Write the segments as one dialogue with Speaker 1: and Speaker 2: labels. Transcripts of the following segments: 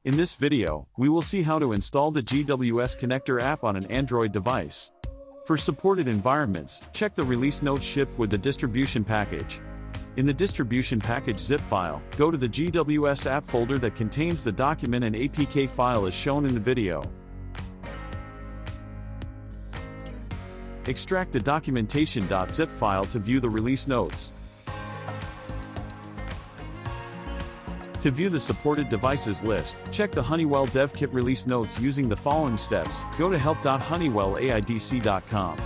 Speaker 1: In this video, we will see how to install the GWS Connector app on an Android device. For supported environments, check the release notes shipped with the distribution package. In the distribution package zip file, go to the GWS app folder that contains the document and APK file as shown in the video. Extract the documentation.zip file to view the release notes. To view the supported devices list, check the Honeywell Dev Kit release notes using the following steps. Go to help.honeywellaids.com.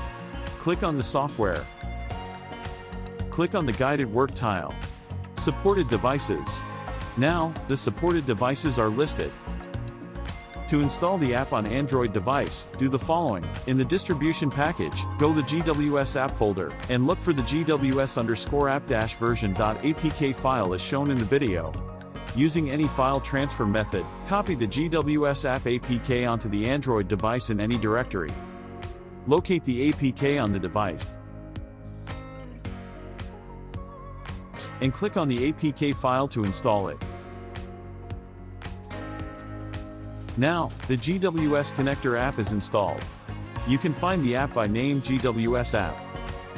Speaker 1: Click on the software. Click on the guided work tile. Supported devices. Now, the supported devices are listed. To install the app on Android device, do the following. In the distribution package, go to the GWS app folder, and look for the GWS_app-version.apk file as shown in the video. Using any file transfer method, copy the GWS app APK onto the Android device in any directory. Locate the APK on the device, and click on the APK file to install it. Now, the GWS Connector app is installed. You can find the app by name GWS app.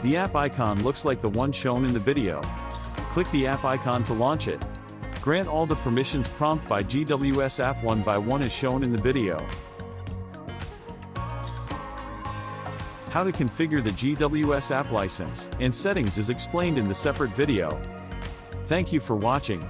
Speaker 1: The app icon looks like the one shown in the video. Click the app icon to launch it. Grant all the permissions prompt by GWS app one by one as shown in the video. How to configure the GWS app license and settings is explained in the separate video. Thank you for watching.